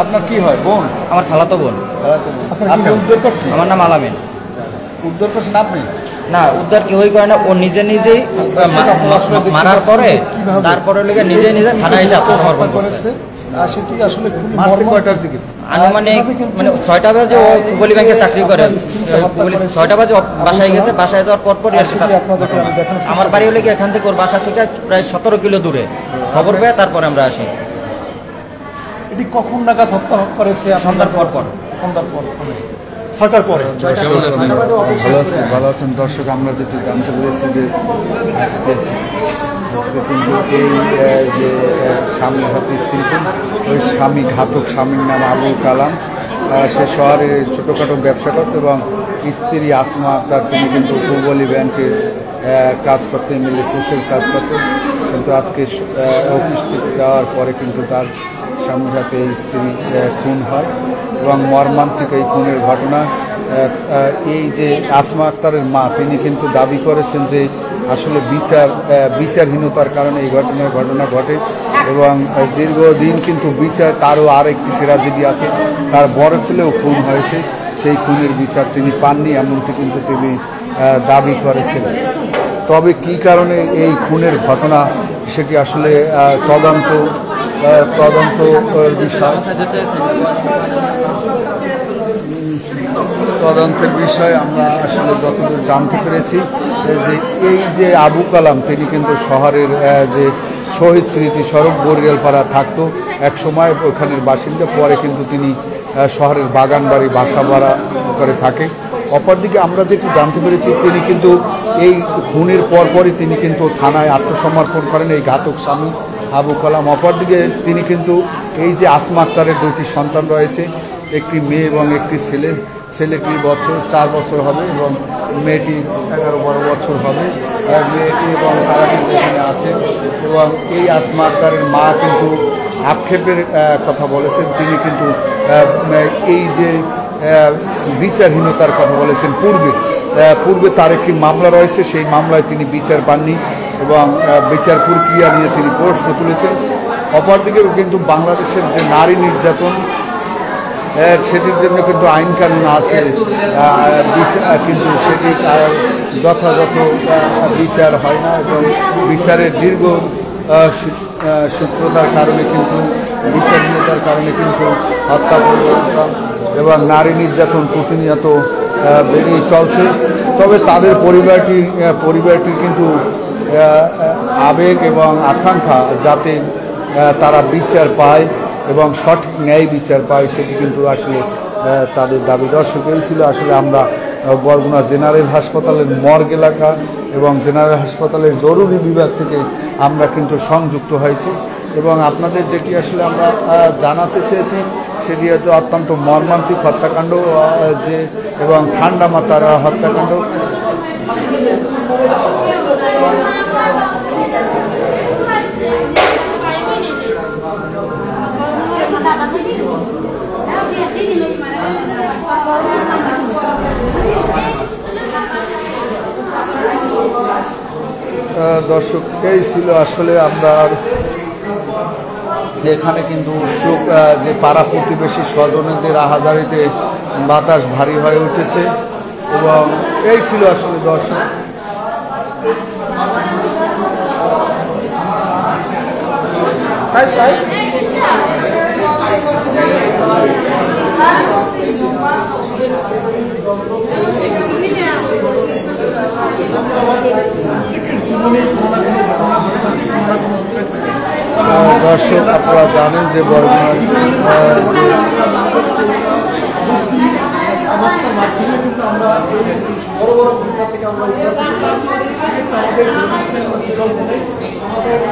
আপনার কি হয়? বোন? আমার খালাতো বোন। আপনি উদ্ধার করছেন? আমার নাম আলামিন। উদ্ধার করছেন আপনি? না, উদ্ধার কেউই করে না, ও নিজেই মারার পরে তারপরে নিজে থানায় এসে আত্মসমর্পণ করেছে। সেটি আসলে কয়টার দিকে? আনুমানিক মানে 6টা বাজে ও পুবলি ব্যাংকে চাকরি করে। 6টা বাজে বাসায় গেছে, বাসায় যাওয়ার পরপরই আমার বাড়ি হলে কি এখান থেকে ওর বাসা থেকে প্রায় 17 কিলো দূরে। খবর পেয়ে তারপরে আমরা আসি। এটি কখন নাগাদ হত্যা করেছে? সন্ধ্যার পর। সন্ধ্যার পর, 6টার পরে। ভালো আছেন দর্শক? আমরা যেটি জানতে পেরেছি যে আজকে কিন্তু এই যে স্বামী হতে স্ত্রী, ওই স্বামী ঘাতক স্বামীর নাম আবুল কালাম। সে শহরে ছোটোখাটো ব্যবসা করত এবং স্ত্রী আসমা আক্তার, তিনি কিন্তু পুবলি ব্যাংকে কাজ করতে, এমএলএসের কাজ করতে। কিন্তু আজকে অফিস থেকে যাওয়ার পরে কিন্তু তার স্বামীর হাতে স্ত্রী খুন হয় এবং মর্মান্তিক এই খুনের ঘটনা। এই যে আসমা আক্তারের মা, তিনি কিন্তু দাবি করেছেন যে আসলে বিচারহীনতার কারণে এই ঘটনা ঘটে এবং দীর্ঘদিন কিন্তু বিচার, তারও আরেকটি ট্র্যাজেডি আছে, তার বড় ছেলেও খুন হয়েছে, সেই খুনের বিচার তিনি পাননি, এমনটি কিন্তু তিনি দাবি করেছিলেন। তবে কি কারণে এই খুনের ঘটনা, সেটি আসলে তদন্ত তদন্তের বিষয় আমরা আসলে যতদূর জানতে পেরেছি যে এই যে আবু কালাম, তিনি কিন্তু শহরের যে শহীদ স্মৃতি সড়ক বরিয়ালপাড়া থাকতো এক সময়, ওখানের বাসিন্দা। পরে কিন্তু তিনি শহরের বাগানবাড়ি বাসা ভাড়া করে থাকে। অপরদিকে আমরা যেটি জানতে পেরেছি, তিনি কিন্তু এই খুনের পরপরই তিনি কিন্তু থানায় আত্মসমর্পণ করেন, এই ঘাতক স্বামী আবু কালাম। অপরদিকে তিনি কিন্তু এই যে আসমা আক্তারের 2টি সন্তান রয়েছে, একটি মেয়ে এবং একটি ছেলে। ছেলেটি 4 বছর হবে এবং মেয়েটি 11-12 বছর হবে। মেয়েটি এবং তারা কিন্তু এখানে আছে এবং এই আসমা আক্তারের মা কিন্তু আক্ষেপের কথা বলেছেন। তিনি কিন্তু এই যে বিচারহীনতার কথা বলেছেন। পূর্বে তার একটি মামলা রয়েছে, সেই মামলায় তিনি বিচার পাননি এবং বিচার প্রক্রিয়া নিয়ে তিনি প্রশ্ন তুলেছেন। অপরদিকে কিন্তু বাংলাদেশের যে নারী নির্যাতন, সেটির জন্য কিন্তু আইন কানুন আছে, কিন্তু সেটি যথাযথ বিচার হয় না এবং বিচারের দীর্ঘ সূত্রতার কারণে কিন্তু, বিচারহীনতার কারণে কিন্তু হত্যা এবং নারী নির্যাতন প্রতিনিয়ত বেরিয়ে চলছে। তবে তাদের পরিবারটি কিন্তু আবেগ এবং আকাঙ্ক্ষা যাতে তারা বিচার পায় এবং সঠিক ন্যায় বিচার পায়, সেটি কিন্তু আসলে তাদের দাবি। দর্শক, এই ছিল আসলে আমরা বরগুনা জেনারেল হাসপাতালের মর্গ এলাকা এবং জেনারেল হাসপাতালের জরুরি বিভাগ থেকে আমরা কিন্তু সংযুক্ত হয়েছি এবং আপনাদের যেটি আসলে আমরা জানাতে চেয়েছি, সেটি হচ্ছে অত্যন্ত মর্মান্তিক হত্যাকাণ্ড এবং ঠান্ডা মাথার হত্যাকাণ্ড। দর্শক, এই ছিল আসলে আমরা এখানে কিন্তু উৎসুক যে পাড়া প্রতিবেশী স্বজনদের আহাজারিতে বাতাস ভারী হয়ে উঠেছে এবং এই ছিল আসলে দর্শক। দর্শক, আপনারা জানেন যে বরগুনার মাধ্যমে কিন্তু আমরা বড় বড় ভূমিকা থেকে আমরা আমাদের